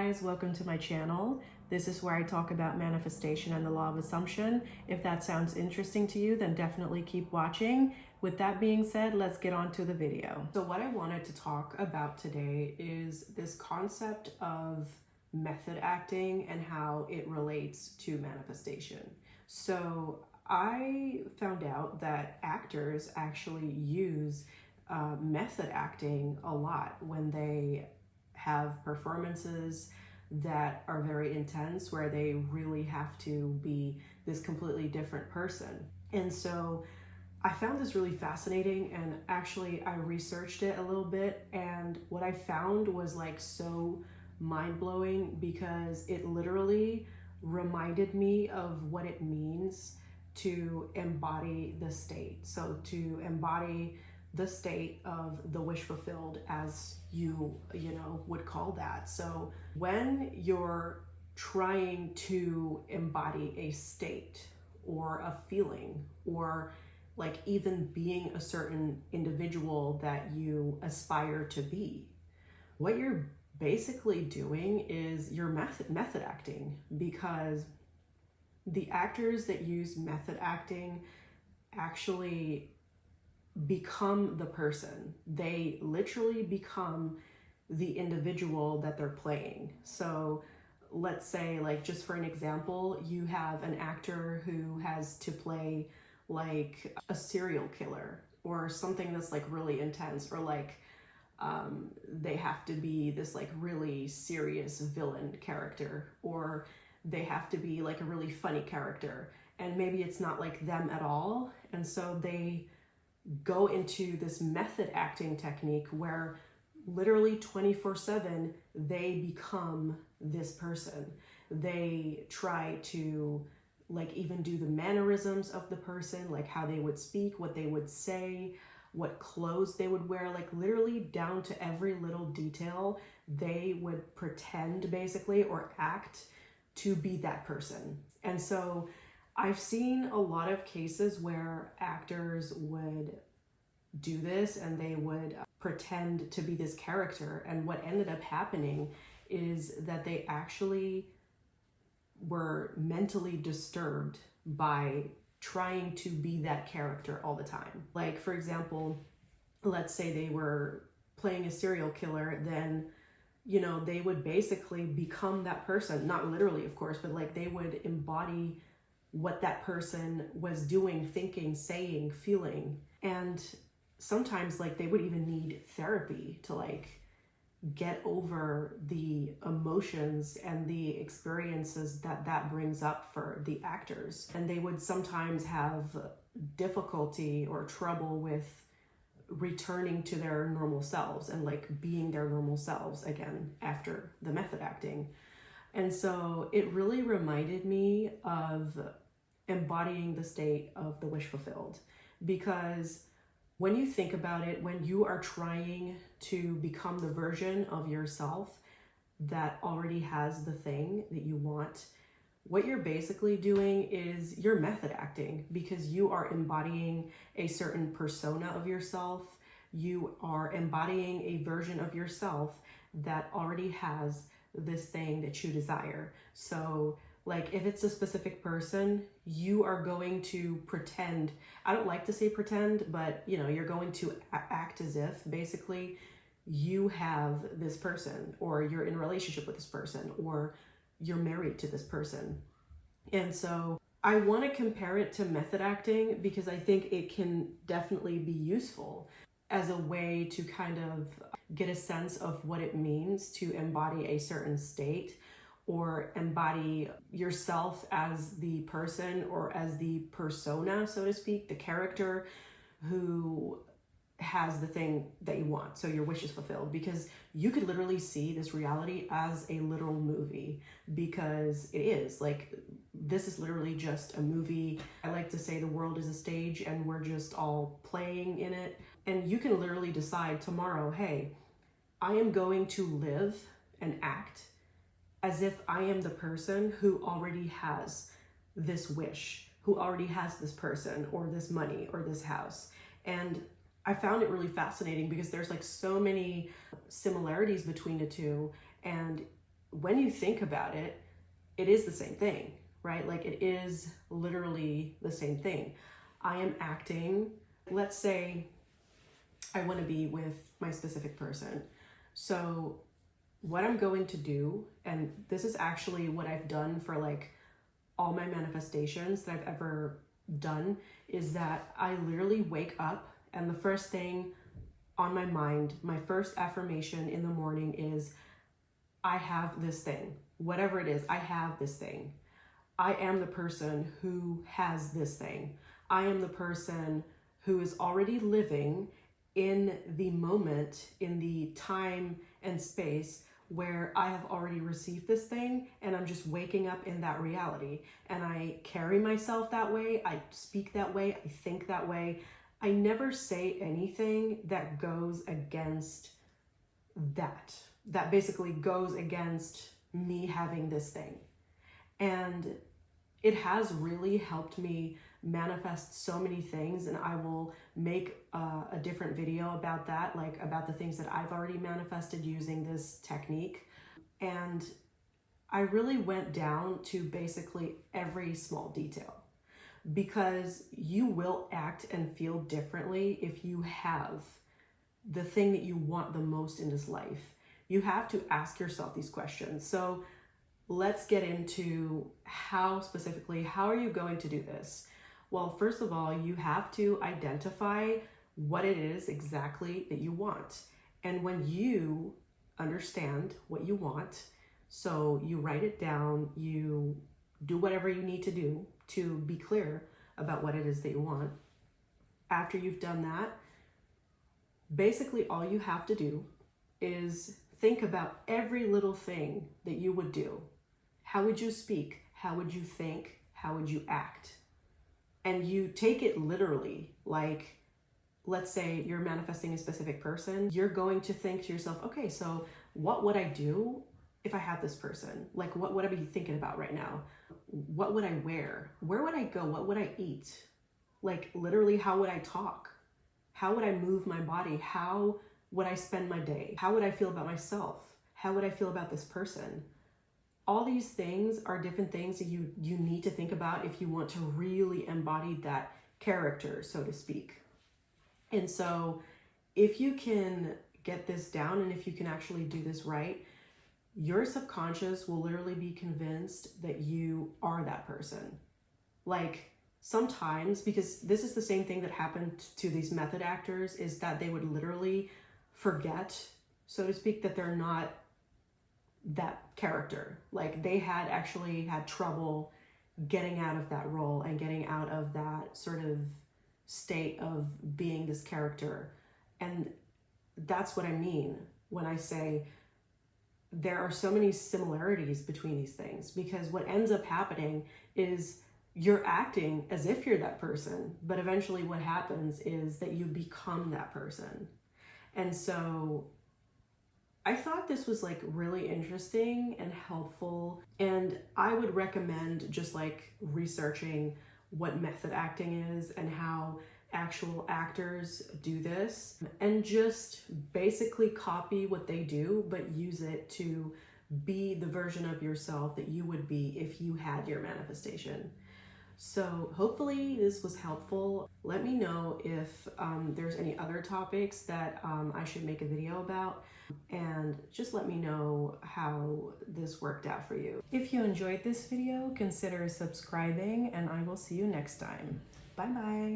guys, welcome to my channel. This is where I talk about manifestation and the law of assumption. If that sounds interesting to you, then definitely keep watching. With that being said, let's get on to the video. So what I wanted to talk about today is this concept of method acting and how it relates to manifestation. So I found out that actors actually use method acting a lot when they have performances that are very intense, where they really have to be this completely different person. And so I found this really fascinating, and actually I researched it a little bit, and what I found was like so mind-blowing, because it literally reminded me of what it means to embody the state. So to embody the state of the wish fulfilled, as you would call that. So when you're trying to embody a state or a feeling, or like even being a certain individual that you aspire to be, what you're basically doing is you're method acting, because the actors that use method acting actually become the person. They literally become the individual that they're playing. So let's say, like, just for an example, you have an actor who has to play like a serial killer or something that's like really intense, or like they have to be this like really serious villain character, or they have to be like a really funny character, and maybe it's not like them at all. And so they go into this method acting technique where literally 24/7 they become this person. They try to like even do the mannerisms of the person, like how they would speak, what they would say, what clothes they would wear, like literally down to every little detail. They would pretend basically, or act to be that person. And so I've seen a lot of cases where actors would do this and they would pretend to be this character, and what ended up happening is that they actually were mentally disturbed by trying to be that character all the time. Like, for example, let's say they were playing a serial killer, then they would basically become that person, not literally of course, but like they would embody what that person was doing, thinking, saying, feeling. And sometimes like they would even need therapy to like get over the emotions and the experiences that brings up for the actors. And they would sometimes have difficulty or trouble with returning to their normal selves and like being their normal selves again after the method acting. And so it really reminded me of embodying the state of the wish fulfilled, because when you think about it, when you are trying to become the version of yourself that already has the thing that you want, what you're basically doing is you're method acting, because you are embodying a certain persona of yourself. You are embodying a version of yourself that already has this thing that you desire. So like if it's a specific person, you are going to pretend. I don't like to say pretend, but you're going to act as if basically you have this person, or you're in a relationship with this person, or you're married to this person. And so I want to compare it to method acting, because I think it can definitely be useful as a way to kind of get a sense of what it means to embody a certain state, or embody yourself as the person, or as the persona, so to speak, the character who has the thing that you want, so your wish is fulfilled. Because you could literally see this reality as a literal movie, because it is like, this is literally just a movie. I like to say the world is a stage and we're just all playing in it. And you can literally decide tomorrow, hey, I am going to live and act as if I am the person who already has this wish, who already has this person, or this money, or this house. And I found it really fascinating, because there's like so many similarities between the two. And when you think about it, it is the same thing, right? Like it is literally the same thing. I am acting, let's say I want to be with my specific person. So what I'm going to do, and this is actually what I've done for like all my manifestations that I've ever done, is that I literally wake up and the first thing on my mind, my first affirmation in the morning is, I have this thing. Whatever it is, I have this thing. I am the person who has this thing. I am the person who is already living in the moment, in the time and space where I have already received this thing, and I'm just waking up in that reality. And I carry myself that way, I speak that way, I think that way. I never say anything that goes against that basically goes against me having this thing. And it has really helped me manifest so many things, and I will make a different video about that, like about the things that I've already manifested using this technique. And I really went down to basically every small detail, because you will act and feel differently if you have the thing that you want the most in this life. You have to ask yourself these questions. So let's get into how are you going to do this? Well, first of all, you have to identify what it is exactly that you want. And when you understand what you want, so you write it down, you do whatever you need to do to be clear about what it is that you want. After you've done that, basically all you have to do is think about every little thing that you would do. How would you speak? How would you think? How would you act? And you take it literally. Like, let's say you're manifesting a specific person. You're going to think to yourself, okay, so what would I do if I had this person? Like, what would I be thinking about right now? What would I wear? Where would I go? What would I eat? Like, literally, how would I talk? How would I move my body? How would I spend my day? How would I feel about myself? How would I feel about this person? All these things are different things that you need to think about if you want to really embody that character, so to speak. And so if you can get this down, and if you can actually do this right, your subconscious will literally be convinced that you are that person. Like, sometimes, because this is the same thing that happened to these method actors, is that they would literally forget, so to speak, that they're not that character. Like, they had actually had trouble getting out of that role and getting out of that sort of state of being this character. And that's what I mean when I say there are so many similarities between these things, because what ends up happening is you're acting as if you're that person, but eventually what happens is that you become that person. And so I thought this was like really interesting and helpful, and I would recommend just like researching what method acting is and how actual actors do this, and just basically copy what they do, but use it to be the version of yourself that you would be if you had your manifestation. So hopefully this was helpful. Let me know if there's any other topics that I should make a video about, and just let me know how this worked out for you. If you enjoyed this video, consider subscribing, and I will see you next time. Bye bye.